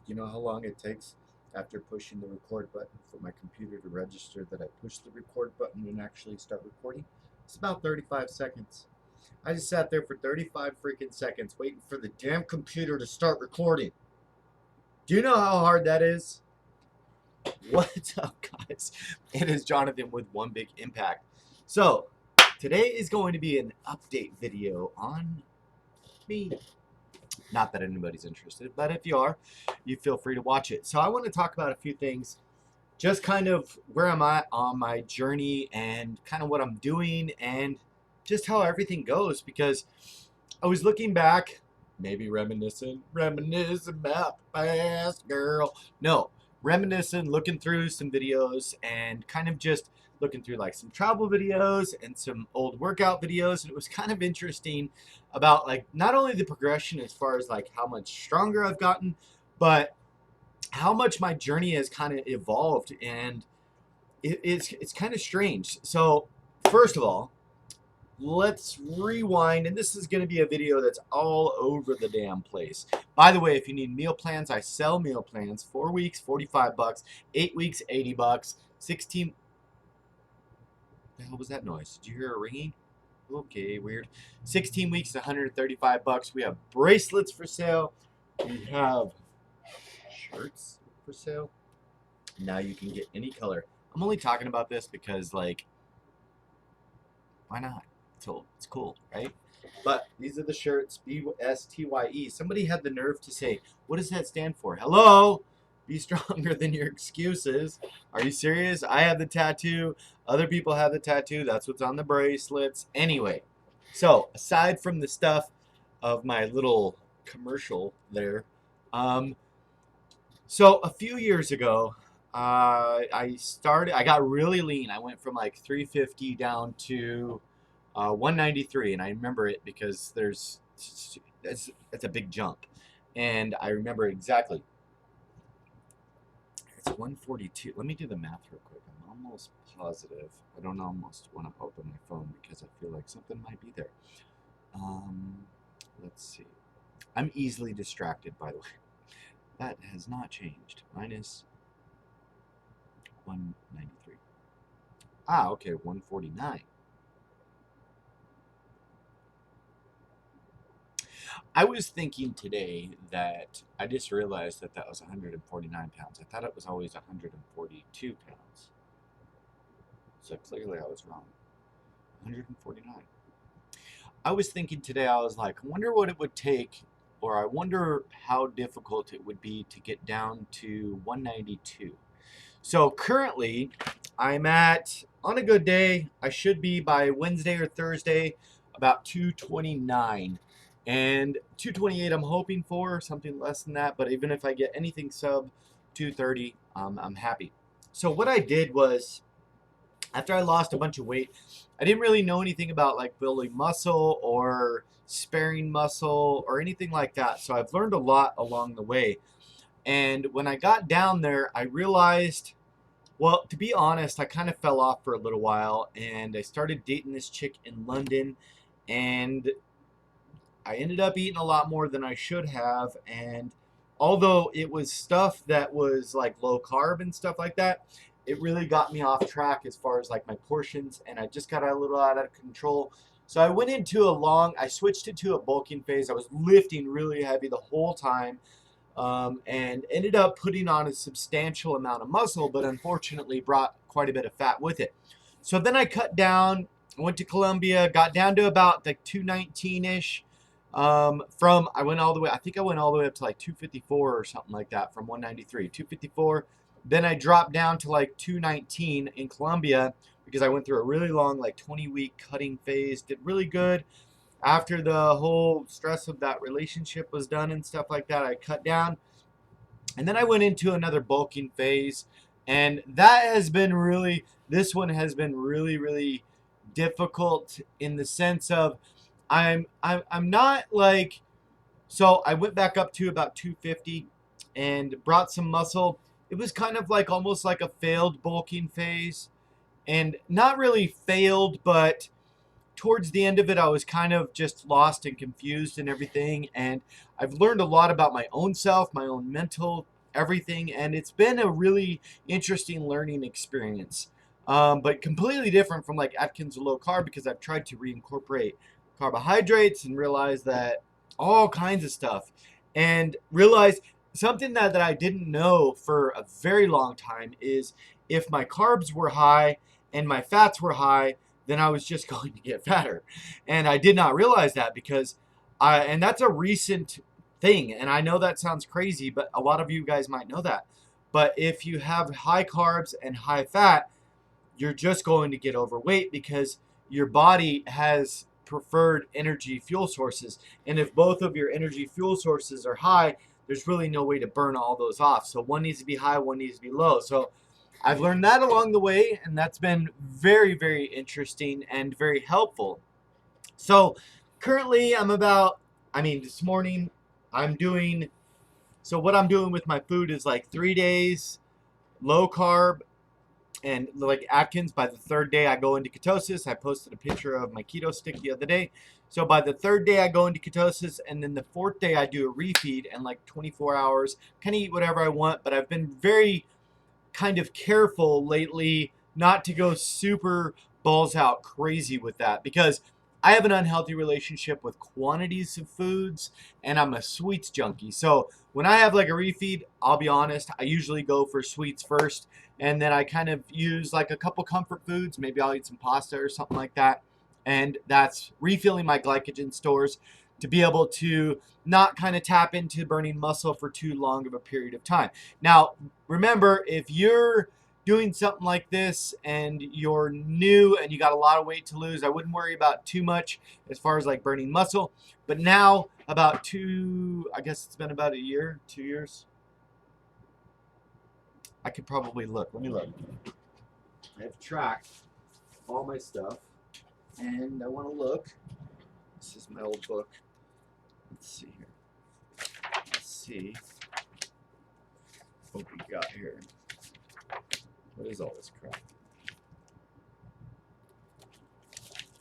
You know how long it takes after pushing the record button for my computer to register that I pushed the record button and actually start recording? It's about 35 seconds. I just sat there for 35 freaking seconds waiting for the damn computer to start recording. Do you know how hard that is? What's up, guys? It is Jonathan with One Big Impact. So, today is going to be an update video on me. Not that anybody's interested, but if you are, you feel free to watch it. So, I want to talk about a few things, just kind of where I'm at on my journey and kind of what I'm doing and just how everything goes, because I was looking back, maybe reminiscing about the past, girl. No, reminiscing, looking through some videos and kind of just looking through like some travel videos and some old workout videos. And it was kind of interesting about like not only the progression as far as like how much stronger I've gotten, but how much my journey has kind of evolved. And it's kind of strange. So first of all, let's rewind, and this is going to be a video that's all over the damn place. By the way, if you need meal plans, I sell meal plans. 4 weeks, 45 bucks. 8 weeks, 80 bucks. 16. The hell was that noise? Did you hear a ringing? Okay, weird. 16 weeks, 135 bucks. We have bracelets for sale. We have shirts for sale. Now you can get any color. I'm only talking about this because, like, why not? So it's cool, right? But these are the shirts, BSTYE. Somebody had the nerve to say, what does that stand for? Hello? Be stronger than your excuses. Are you serious? I have the tattoo. Other people have the tattoo. That's what's on the bracelets. Anyway, so aside from the stuff of my little commercial there, so a few years ago, I got really lean. I went from like 350 down to 193, and I remember it because it's a big jump, and I remember exactly. It's 142. Let me do the math real quick. I'm almost positive. I don't almost want to open my phone because I feel like something might be there. Let's see. I'm easily distracted, by the way. That has not changed. Minus 193. Ah, okay, 149. I was thinking today that I just realized that that was 149 pounds. I thought it was always 142 pounds. So clearly I was wrong. 149. I was thinking today, I was like, I wonder what it would take, or I wonder how difficult it would be to get down to 192. So currently, I'm at, on a good day, I should be by Wednesday or Thursday, about 229. And 228 I'm hoping for, something less than that. But even if I get anything sub 230, I'm happy. So what I did was, after I lost a bunch of weight, I didn't really know anything about like building muscle or sparing muscle or anything like that. So I've learned a lot along the way. And when I got down there, I realized, well, to be honest, I kind of fell off for a little while, and I started dating this chick in London, and I ended up eating a lot more than I should have. And although it was stuff that was like low carb and stuff like that, it really got me off track as far as like my portions, and I just got a little out of control. So I went into I switched it to a bulking phase. I was lifting really heavy the whole time, and ended up putting on a substantial amount of muscle, but unfortunately brought quite a bit of fat with it. So then I cut down, went to Colombia, got down to about like 219-ish. I went all the way, I think I went all the way up to like 254 or something like that from 193, 254. Then I dropped down to like 219 in Colombia because I went through a really long, like 20-week cutting phase, did really good. After the whole stress of that relationship was done and stuff like that, I cut down. And then I went into another bulking phase. And that has been really, this one has been really, really difficult in the sense of I'm not like, so I went back up to about 250 and brought some muscle. It was kind of like almost like a failed bulking phase. And not really failed, but towards the end of it, I was kind of just lost and confused and everything. And I've learned a lot about my own self, my own mental everything, and it's been a really interesting learning experience. But completely different from like Atkins low carb, because I've tried to reincorporate carbohydrates and realize that all kinds of stuff, and realize something that I didn't know for a very long time is if my carbs were high and my fats were high, then I was just going to get fatter. And I did not realize that because and that's a recent thing. And I know that sounds crazy, but a lot of you guys might know that. But if you have high carbs and high fat, you're just going to get overweight because your body has preferred energy fuel sources. And if both of your energy fuel sources are high, there's really no way to burn all those off. So one needs to be high, one needs to be low. So I've learned that along the way, and that's been very, very interesting and very helpful. So currently this morning I'm doing, so what I'm doing with my food is like 3 days low carb, and like Atkins. By the third day I go into ketosis. I posted a picture of my keto stick the other day. So by the third day I go into ketosis, and then the fourth day I do a refeed, and like 24 hours kind of eat whatever I want. But I've been very kind of careful lately not to go super balls out crazy with that, because I have an unhealthy relationship with quantities of foods, and I'm a sweets junkie. So when I have like a refeed, I'll be honest, I usually go for sweets first, and then I kind of use like a couple comfort foods. Maybe I'll eat some pasta or something like that, and that's refilling my glycogen stores to be able to not kind of tap into burning muscle for too long of a period of time. Now, remember, if you're doing something like this and you're new and you got a lot of weight to lose, I wouldn't worry about too much as far as like burning muscle. But now, about I guess it's been about a year, 2 years. I could probably look. Let me look. I have tracked all my stuff, and I want to look. This is my old book. Let's see here. Let's see what we got here. What is all this crap?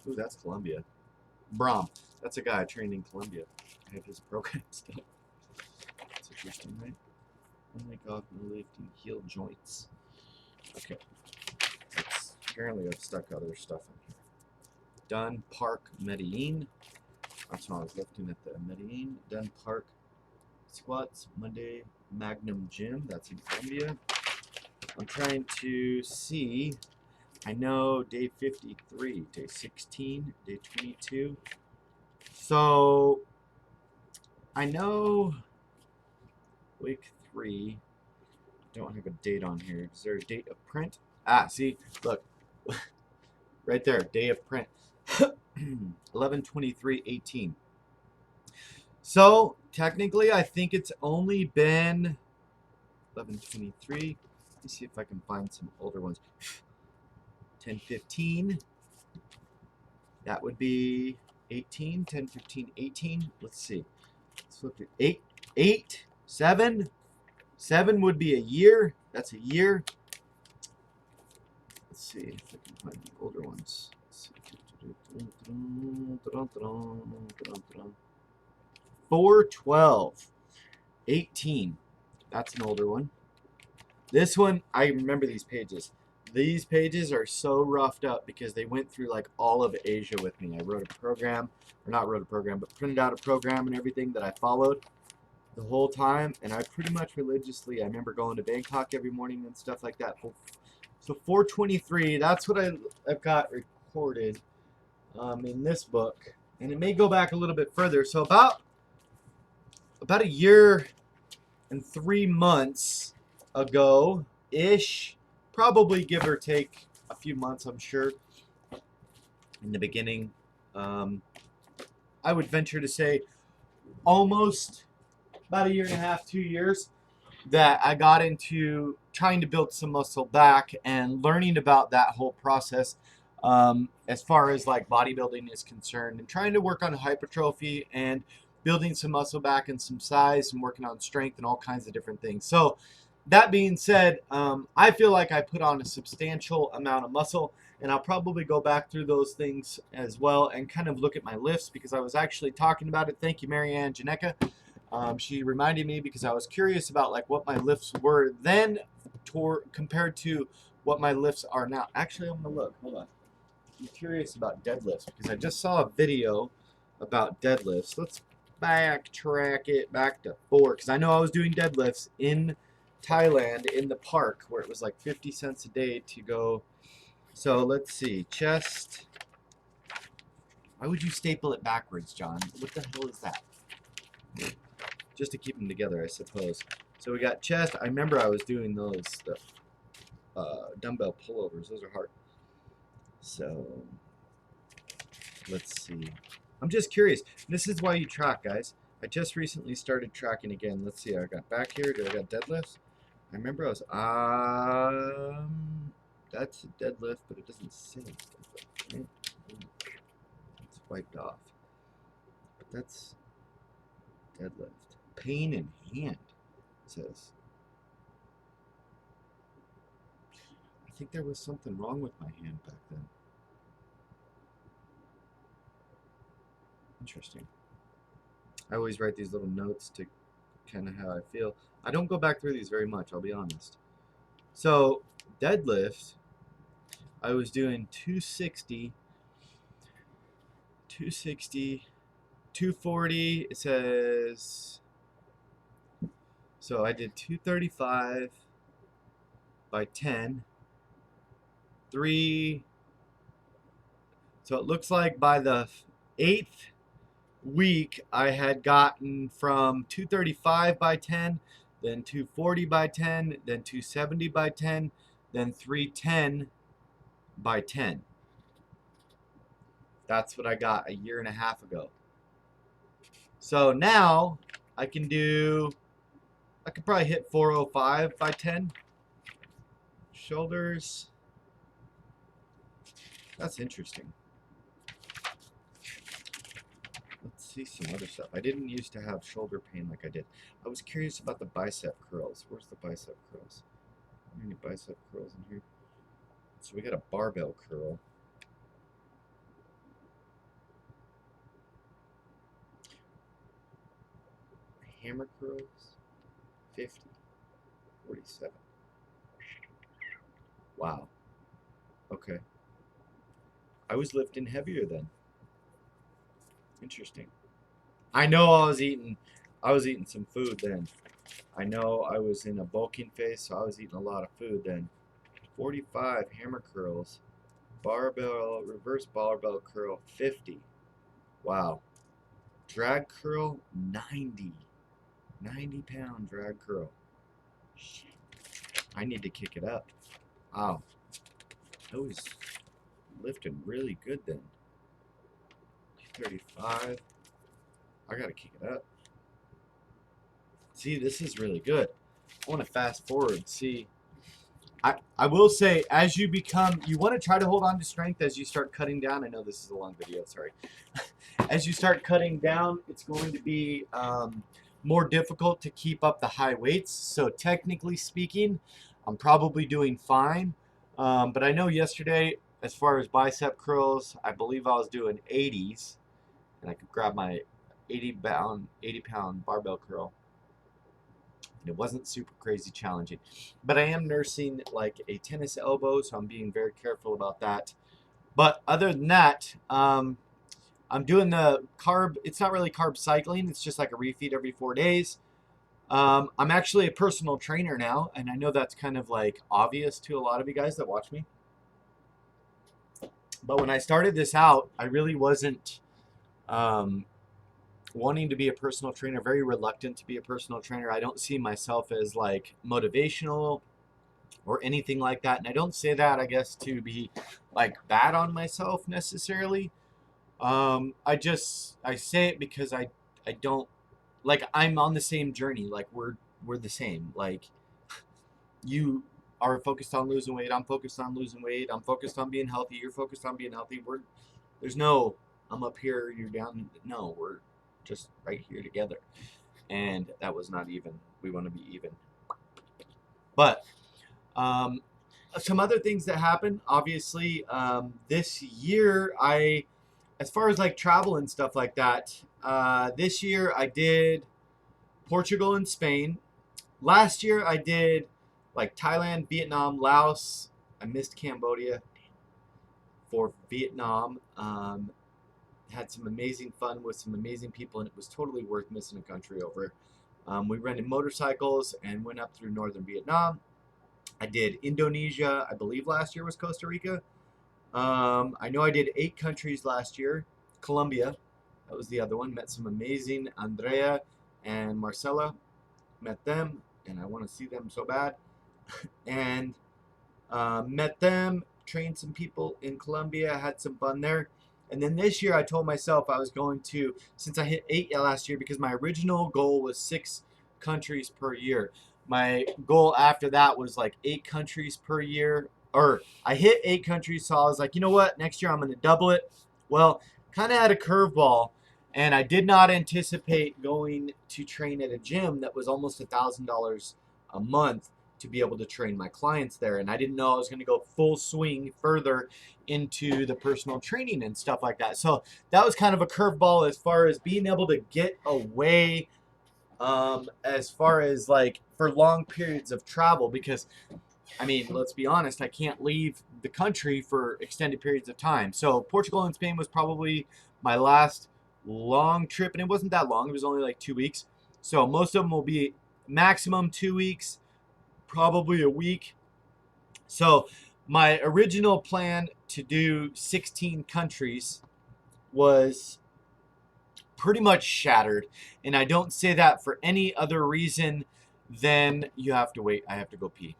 Ooh, that's Columbia. Brahm. That's a guy I trained in Columbia. I have his program still. That's interesting, right? Only God can lifting heel joints. Okay. Apparently I've stuck other stuff in here. Dunn Park Medellin. That's when I was lifting at the Medellin. Dunn Park squats. Monday Magnum Gym. That's in Columbia. I'm trying to see. I know day 53, day 16, day 22. So I know week 3. Don't have a date on here. Is there a date of print? Ah, see, look, right there, day of print, 11/23/18. So technically, I think it's only been 11/23. Let me see if I can find some older ones. 10/15. That would be 18. 10/15/18. Let's see. Let's flip it. 8, 7. 7 would be a year. That's a year. Let's see if I can find the older ones. 4/12/18. That's an older one. This one, I remember these pages. These pages are so roughed up because they went through like all of Asia with me. I wrote a program, or not wrote a program, but printed out a program and everything that I followed the whole time. And I pretty much religiously, I remember going to Bangkok every morning and stuff like that. So 4/23, that's what I've got recorded in this book. And it may go back a little bit further. So about a year and 3 months ago-ish, probably give or take a few months, I'm sure, in the beginning, I would venture to say almost about a year and a half, 2 years, that I got into trying to build some muscle back and learning about that whole process, as far as like bodybuilding is concerned, and trying to work on hypertrophy and building some muscle back and some size and working on strength and all kinds of different things. So that being said, I feel like I put on a substantial amount of muscle, and I'll probably go back through those things as well and kind of look at my lifts, because I was actually talking about it. Thank you, Marianne Janeka. She reminded me because I was curious about like what my lifts were then compared to what my lifts are now. Actually, I'm gonna look. Hold on. I'm curious about deadlifts because I just saw a video about deadlifts. Let's backtrack it back to 4 because I know I was doing deadlifts in Thailand in the park where it was like 50 cents a day to go. So let's see. Chest. Why would you staple it backwards, John? What the hell is that? Just to keep them together, I suppose. So we got chest. I remember I was doing those dumbbell pullovers. Those are hard. So let's see. I'm just curious. This is why you track, guys. I just recently started tracking again. Let's see. I got back here. Do I got deadlifts? I remember I was that's a deadlift, but it doesn't say it's deadlift. It's wiped off. But that's deadlift. Pain in hand, it says. I think there was something wrong with my hand back then. Interesting. I always write these little notes to kind of how I feel. I don't go back through these very much, I'll be honest. So, deadlift, I was doing 260, 240, it says, so I did 235 by 10, 3, so it looks like by the 8th week I had gotten from 235 by 10, then 240 by 10, then 270 by 10, then 310 by 10. That's what I got a year and a half ago. So now I could probably hit 405 by 10. Shoulders. That's interesting. Let's see some other stuff. I didn't used to have shoulder pain like I did. I was curious about the bicep curls. Where's the bicep curls? Are there any bicep curls in here? So we got a barbell curl. Hammer curls, 50, 47. Wow. Okay. I was lifting heavier then. Interesting. I know I was eating some food then. I know I was in a bulking phase, so I was eating a lot of food then. 45 hammer curls, barbell, reverse barbell curl, 50. Wow. Drag curl, 90. 90-pound drag curl. Shit. I need to kick it up. Wow. I was lifting really good then. 235. I gotta kick it up. See, this is really good. I want to fast forward. See, I will say, as you want to try to hold on to strength as you start cutting down. I know this is a long video, sorry. As you start cutting down, it's going to be more difficult to keep up the high weights. So technically speaking, I'm probably doing fine. But I know yesterday, as far as bicep curls, I believe I was doing 80s. And I could grab my 80-pound barbell curl. And it wasn't super crazy challenging. But I am nursing like a tennis elbow, so I'm being very careful about that. But other than that, I'm doing the carb. It's not really carb cycling. It's just like a refeed every 4 days. I'm actually a personal trainer now, and I know that's kind of like obvious to a lot of you guys that watch me. But when I started this out, I really wasn't wanting to be a personal trainer, very reluctant to be a personal trainer. I don't see myself as like motivational or anything like that. And I don't say that, I guess, to be like bad on myself necessarily. I say it because I don't, like, I'm on the same journey. Like we're the same. Like, you are focused on losing weight. I'm focused on losing weight. I'm focused on being healthy. You're focused on being healthy. There's no, I'm up here, you're down. No, we're just right here together. And that was not even. We want to be even. But some other things that happened, obviously, this year, as far as like travel and stuff like that, this year I did Portugal and Spain. Last year I did like Thailand, Vietnam, Laos. I missed Cambodia for Vietnam. Had some amazing fun with some amazing people, and it was totally worth missing a country over. We rented motorcycles and went up through northern Vietnam. I did Indonesia, I believe last year was Costa Rica. I know I did 8 countries last year. Colombia, that was the other one. Met some amazing Andrea and Marcela. Met them, and I want to see them so bad. And met them, trained some people in Colombia, had some fun there. And then this year I told myself I was going to, since I hit 8 last year, because my original goal was 6 countries per year. My goal after that was like 8 countries per year. Or I hit 8 countries, so I was like, you know what? Next year I'm going to double it. Well, kind of had a curveball, and I did not anticipate going to train at a gym that was almost $1,000 a month to be able to train my clients there. And I didn't know I was going to go full swing further into the personal training and stuff like that. So that was kind of a curveball as far as being able to get away, as far as like for long periods of travel, because I mean, let's be honest, I can't leave the country for extended periods of time. So Portugal and Spain was probably my last long trip, and it wasn't that long. It was only like 2 weeks. So most of them will be maximum 2 weeks, probably a week. So my original plan to do 16 countries was pretty much shattered. And I don't say that for any other reason than you have to wait. I have to go pee.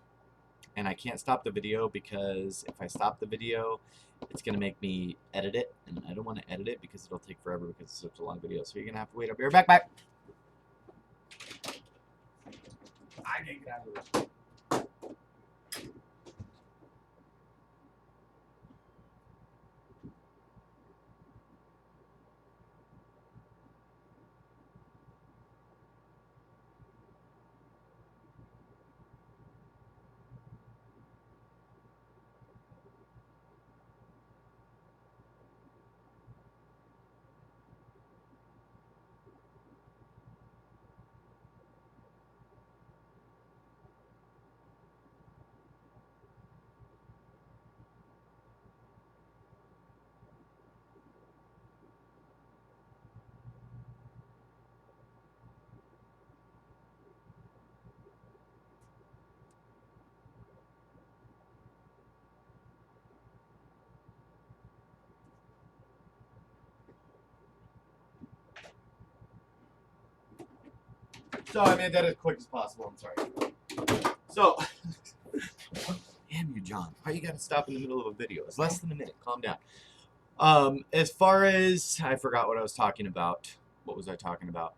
And I can't stop the video, because if I stop the video, it's going to make me edit it. And I don't want to edit it because it'll take forever because it's such a long video. So you're going to have to wait. I'll be right back. I can't get out of this. So I made that as quick as possible. I'm sorry. So, damn you, John. Why you gotta stop in the middle of a video? It's less than a minute. Calm down. As far as I forgot what I was talking about. What was I talking about?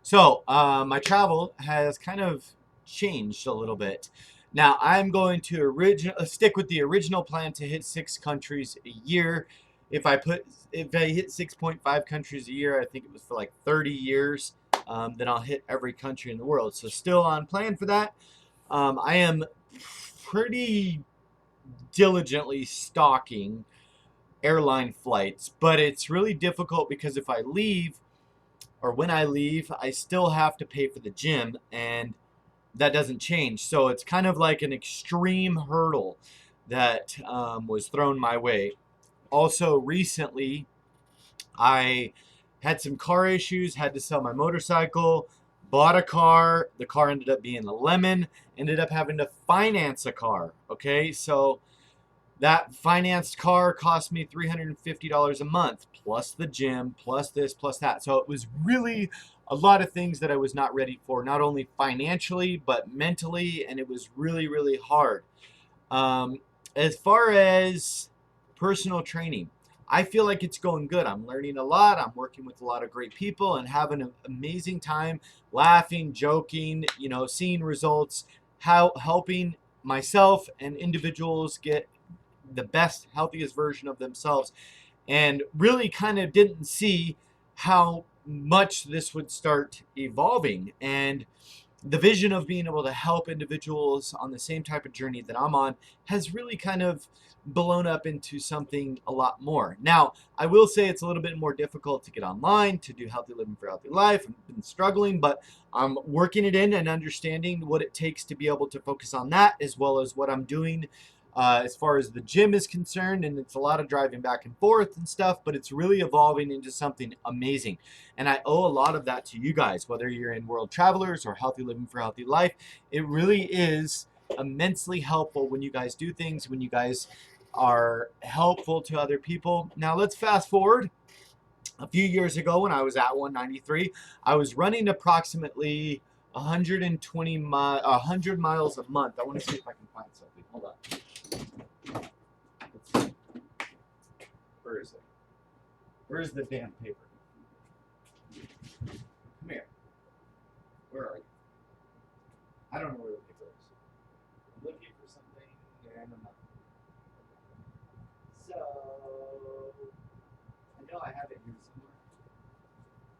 So, my travel has kind of changed a little bit. Now, I'm going to stick with the original plan to hit 6 countries a year. If I hit 6.5 countries a year, I think it was for like 30 years, then I'll hit every country in the world. So still on plan for that. I am pretty diligently stalking airline flights, but it's really difficult because if I leave, or when I leave, I still have to pay for the gym, and that doesn't change. So it's kind of like an extreme hurdle that was thrown my way. Also, recently, I had some car issues, had to sell my motorcycle, bought a car. The car ended up being a lemon, ended up having to finance a car. Okay, so that financed car cost me $350 a month, plus the gym, plus this, plus that. So it was really a lot of things that I was not ready for, not only financially, but mentally, and it was really, really hard. As far as personal training, I feel like it's going good. I'm learning a lot. I'm working with a lot of great people and having an amazing time, laughing, joking, seeing results, helping myself and individuals get the best, healthiest version of themselves, and really kind of didn't see how much this would start evolving. And the vision of being able to help individuals on the same type of journey that I'm on has really kind of blown up into something a lot more. Now, I will say it's a little bit more difficult to get online, to do Healthy Living for Healthy Life. I've been struggling, but I'm working it in and understanding what it takes to be able to focus on that, as well as what I'm doing as far as the gym is concerned. And it's a lot of driving back and forth and stuff, but it's really evolving into something amazing. And I owe a lot of that to you guys, whether you're in World Travelers or Healthy Living for Healthy Life. It really is immensely helpful when you guys do things, when you guys are helpful to other people. Now let's fast forward. A few years ago when I was at 193, I was running approximately 100 miles a month. I want to see if I can find something. Hold on. Where is it? Where's the damn paper? Come here. Where are you? I don't know where the paper is. I'm looking for something and I'm not. So, I know I have it here somewhere.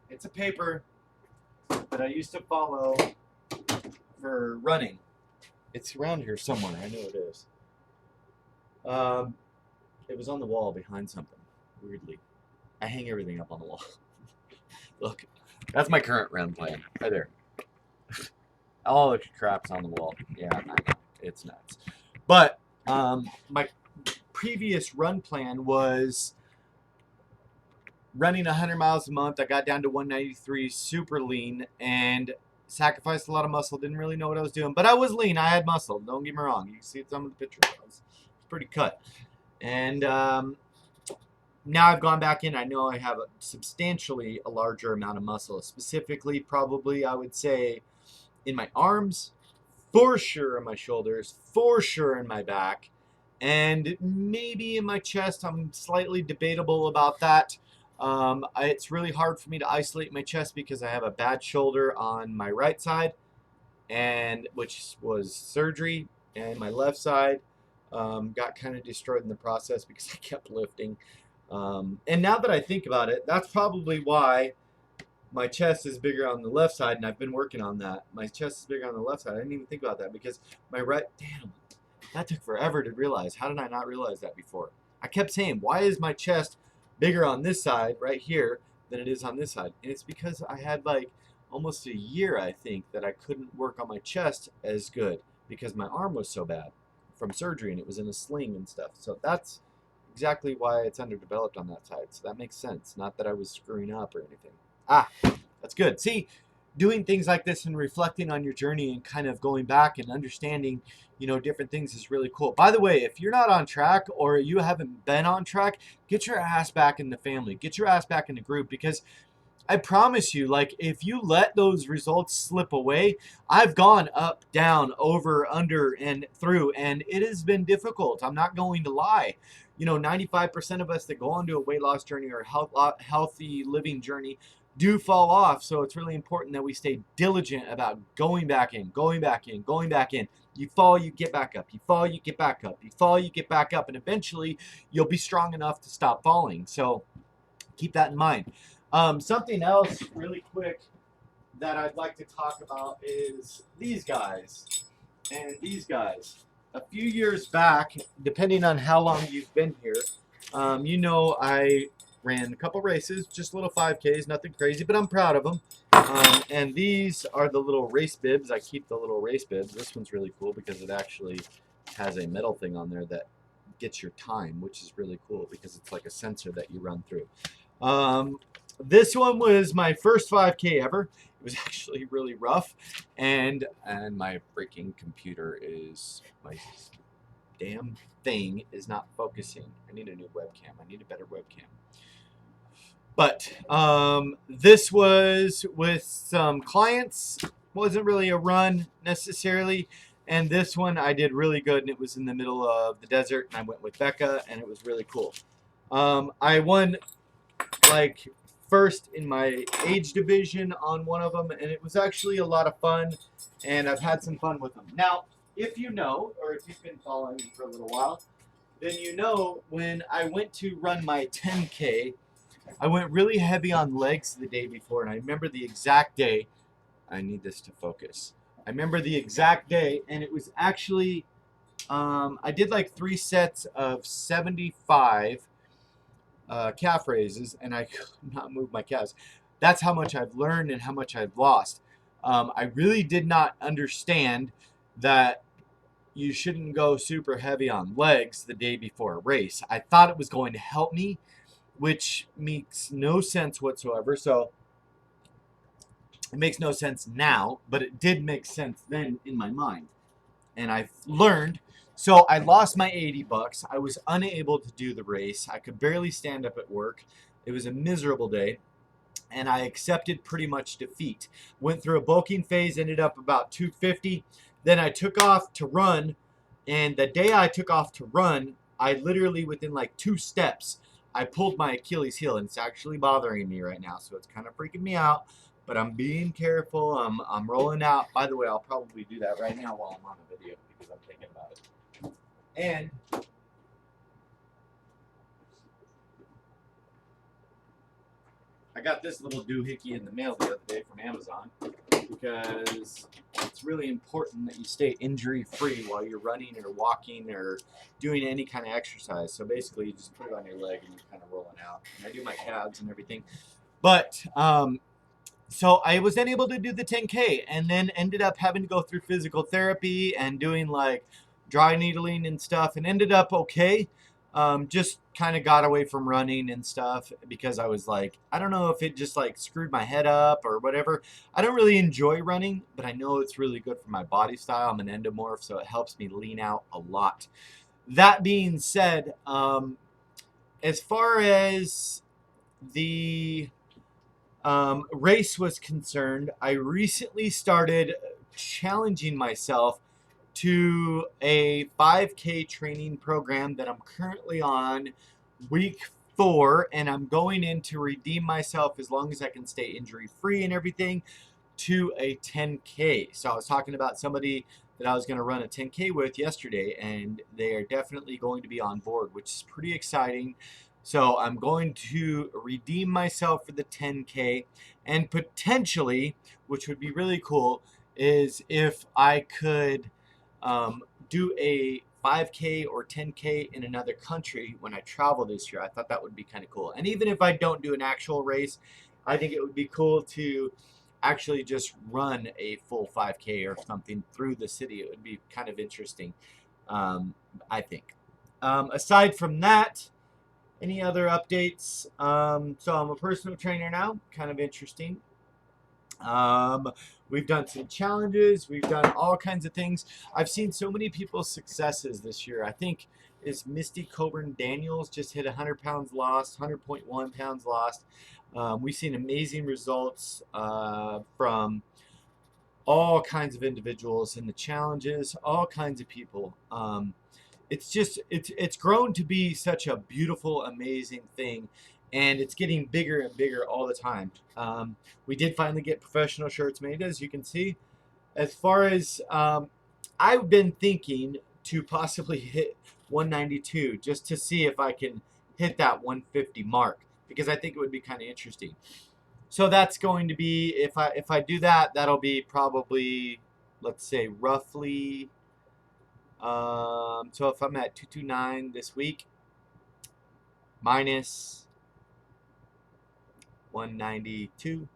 It's a paper that I used to follow for running. It's around here somewhere. I know it is. It was on the wall behind something, weirdly. I hang everything up on the wall. Look, that's my current run plan, right there. All the crap's on the wall. Yeah, I know. It's nuts. But my previous run plan was running 100 miles a month. I got down to 193, super lean, and sacrificed a lot of muscle. Didn't really know what I was doing, but I was lean. I had muscle. Don't get me wrong. You can see some of the pictures. I was pretty cut. And now I've gone back in. I know I have a substantially a larger amount of muscle, specifically probably I would say in my arms, for sure in my shoulders, for sure in my back, and maybe in my chest. I'm slightly debatable about that. It's really hard for me to isolate my chest because I have a bad shoulder on my right side, and which was surgery, and my left side got kind of destroyed in the process because I kept lifting. And now that I think about it, that's probably why my chest is bigger on the left side, and I've been working on that. My chest is bigger on the left side. I didn't even think about that because my right, damn, that took forever to realize. How did I not realize that before? I kept saying, why is my chest bigger on this side right here than it is on this side? And it's because I had like almost a year, I think, that I couldn't work on my chest as good because my arm was so bad from surgery and it was in a sling and stuff. So that's exactly why it's underdeveloped on that side. So that makes sense. Not that I was screwing up or anything. That's good. See, doing things like this and reflecting on your journey and kind of going back and understanding, different things is really cool. By the way, if you're not on track or you haven't been on track, get your ass back in the family. Get your ass back in the group, because I promise you, like, if you let those results slip away, I've gone up, down, over, under, and through, and it has been difficult. I'm not going to lie. 95% of us that go onto a weight loss journey or healthy living journey do fall off. So it's really important that we stay diligent about going back in, going back in, going back in. You fall, you get back up. You fall, you get back up. You fall, you get back up. And eventually, you'll be strong enough to stop falling. So keep that in mind. Something else really quick that I'd like to talk about is these guys and these guys. A few years back, depending on how long you've been here, I ran a couple races, just little 5Ks, nothing crazy, but I'm proud of them. And these are the little race bibs. I keep the little race bibs. This one's really cool because it actually has a metal thing on there that gets your time, which is really cool because it's like a sensor that you run through. This one was my first 5K ever. It was actually really rough, and my freaking computer is, my damn thing is not focusing. I need a new webcam. I need a better webcam. But this was with some clients. Wasn't really a run necessarily. And this one I did really good, and it was in the middle of the desert, and I went with Becca, and it was really cool. I won like first in my age division on one of them, and it was actually a lot of fun, and I've had some fun with them. Now, if you know, or if you've been following me for a little while, then you know when I went to run my 10K, I went really heavy on legs the day before, and I remember the exact day. I need this to focus. I remember the exact day, and it was actually I did like 3 sets of 75 calf raises, and I could not move my calves. That's how much I've learned and how much I've lost. I really did not understand that you shouldn't go super heavy on legs the day before a race. I thought it was going to help me, which makes no sense whatsoever. So it makes no sense now, but it did make sense then in my mind. And I've learned. So I lost my $80. I was unable to do the race. I could barely stand up at work. It was a miserable day. And I accepted pretty much defeat. Went through a bulking phase, ended up about 250. Then I took off to run. And the day I took off to run, I literally, within like 2 steps, I pulled my Achilles heel, and it's actually bothering me right now. So it's kind of freaking me out. But I'm being careful. I'm rolling out. By the way, I'll probably do that right now while I'm on the video because I'm thinking about it. And I got this little doohickey in the mail the other day from Amazon because it's really important that you stay injury free while you're running or walking or doing any kind of exercise. So basically, you just put it on your leg and you're kind of rolling out. And I do my calves and everything. But so I was unable to do the 10K, and then ended up having to go through physical therapy and doing like dry needling and stuff, and ended up okay. Just kind of got away from running and stuff because I was like, I don't know if it just like screwed my head up or whatever. I don't really enjoy running, but I know it's really good for my body style. I'm an endomorph, so it helps me lean out a lot. That being said, as far as the race was concerned, I recently started challenging myself to a 5K training program that I'm currently on week 4, and I'm going in to redeem myself as long as I can stay injury free and everything to a 10K. So I was talking about somebody that I was going to run a 10K with yesterday, and they are definitely going to be on board, which is pretty exciting. So I'm going to redeem myself for the 10K, and potentially, which would be really cool, is if I could do a 5K or 10K in another country when I travel this year. I thought that would be kind of cool. And even if I don't do an actual race, I think it would be cool to actually just run a full 5K or something through the city. It would be kind of interesting, I think. Aside from that, any other updates? So I'm a personal trainer now, kind of interesting. We've done some challenges. We've done all kinds of things. I've seen so many people's successes this year. I think is Misty Coburn Daniels just hit 100 pounds lost, 100.1 pounds lost. We've seen amazing results from all kinds of individuals in the challenges, all kinds of people. It's just it's grown to be such a beautiful, amazing thing, and it's getting bigger and bigger all the time. We did finally get professional shirts made, as you can see. As far as I've been thinking to possibly hit 192 just to see if I can hit that 150 mark, because I think it would be kind of interesting. So that's going to be, if I do that, that'll be probably, let's say, roughly. So if I'm at 229 this week, minus 192,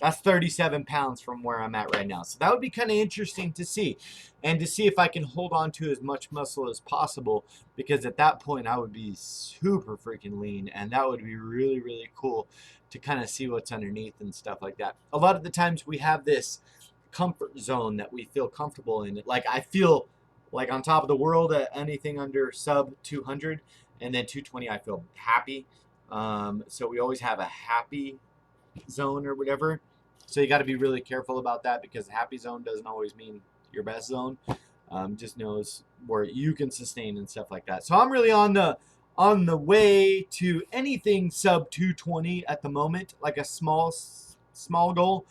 that's 37 pounds from where I'm at right now. So that would be kind of interesting to see, and to see if I can hold on to as much muscle as possible, because at that point I would be super freaking lean, and that would be really, really cool to kind of see what's underneath and stuff like that. A lot of the times we have this comfort zone that we feel comfortable in. Like I feel like on top of the world at anything under sub 200, and then 220 I feel happy. So we always have a happy zone or whatever. So you got to be really careful about that, because the happy zone doesn't always mean your best zone. Just knows where you can sustain and stuff like that. So I'm really on the way to anything sub 220 at the moment, like a small goal.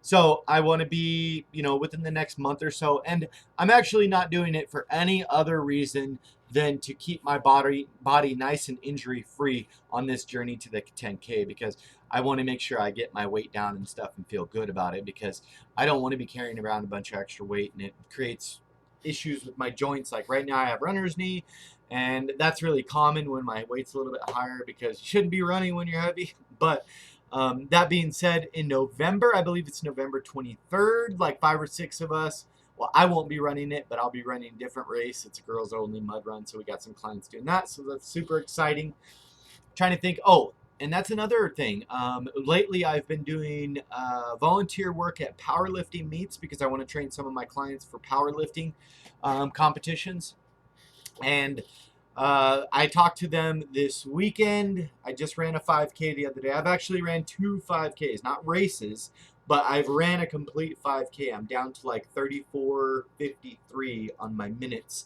So I want to be, within the next month or so. And I'm actually not doing it for any other reason than to keep my body nice and injury free on this journey to the 10K, because I want to make sure I get my weight down and stuff and feel good about it, because I don't want to be carrying around a bunch of extra weight and it creates issues with my joints. Like right now I have runner's knee, and that's really common when my weight's a little bit higher, because you shouldn't be running when you're heavy. But that being said, in November, I believe it's November 23rd, like 5 or 6 of us, well, I won't be running it, but I'll be running a different race. It's a girls only mud run, so we got some clients doing that, so that's super exciting. Trying to think, oh, and that's another thing. Lately I've been doing volunteer work at powerlifting meets, because I want to train some of my clients for powerlifting competitions. And I talked to them this weekend. I just ran a 5K the other day. I've actually ran 2 5Ks, not races, but I've ran a complete 5K. I'm down to like 34:53 on my minutes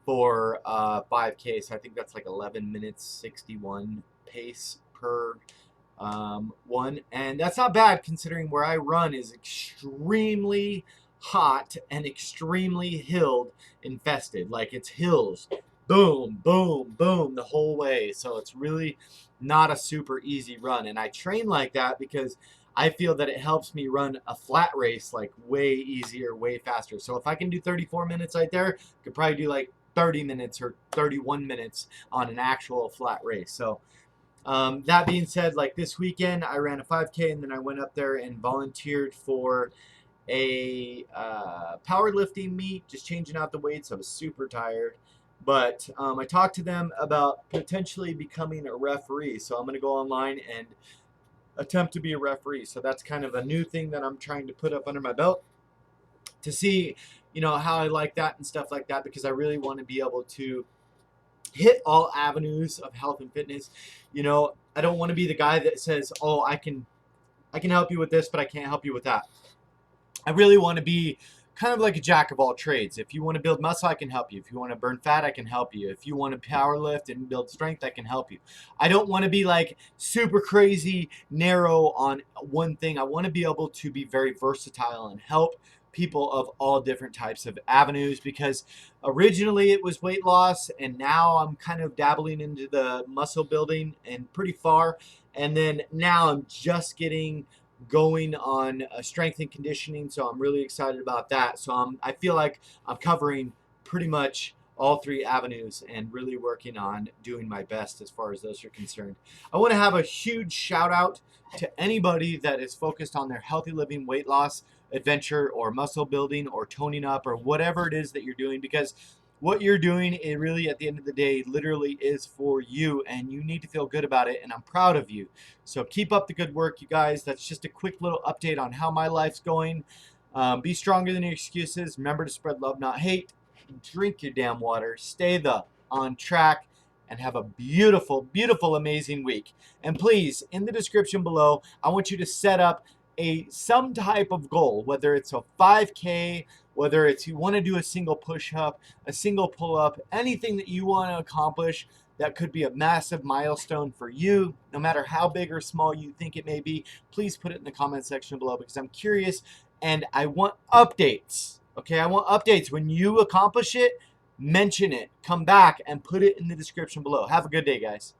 for 5K. So I think that's like 11 minutes 61 pace per one. And that's not bad, considering where I run is extremely hot and extremely hill infested. Like, it's hills, boom, boom, boom, the whole way. So it's really not a super easy run. And I train like that because I feel that it helps me run a flat race like way easier, way faster. So if I can do 34 minutes right there, I could probably do like 30 minutes or 31 minutes on an actual flat race. So that being said, like this weekend, I ran a 5K, and then I went up there and volunteered for a powerlifting meet, just changing out the weights. I was super tired. But I talked to them about potentially becoming a referee. So I'm going to go online and attempt to be a referee. So that's kind of a new thing that I'm trying to put up under my belt, to see, you know, how I like that and stuff like that, because I really want to be able to hit all avenues of health and fitness. You know, I don't want to be the guy that says, oh, I can help you with this, but I can't help you with that. I really want to be kind of like a jack of all trades. If you want to build muscle, I can help you. If you want to burn fat, I can help you. If you want to power lift and build strength, I can help you. I don't want to be like super crazy narrow on one thing. I want to be able to be very versatile and help people of all different types of avenues, because originally it was weight loss, and now I'm kind of dabbling into the muscle building and pretty far. And then now I'm just getting going on strength and conditioning, so I'm really excited about that. So I feel like I'm covering pretty much all 3 avenues and really working on doing my best as far as those are concerned. I want to have a huge shout out to anybody that is focused on their healthy living, weight loss adventure, or muscle building, or toning up, or whatever it is that you're doing, because what you're doing, it really, at the end of the day, literally is for you, and you need to feel good about it, and I'm proud of you. So keep up the good work, you guys. That's just a quick little update on how my life's going. Be stronger than your excuses. Remember to spread love, not hate. Drink your damn water. Stay on track, and have a beautiful, beautiful, amazing week. And please, in the description below, I want you to set up some type of goal, whether it's a 5K, whether it's you want to do a single push-up, a single pull-up, anything that you want to accomplish that could be a massive milestone for you, no matter how big or small you think it may be. Please put it in the comment section below, because I'm curious and I want updates. Okay, I want updates. When you accomplish it, mention it. Come back and put it in the description below. Have a good day, guys.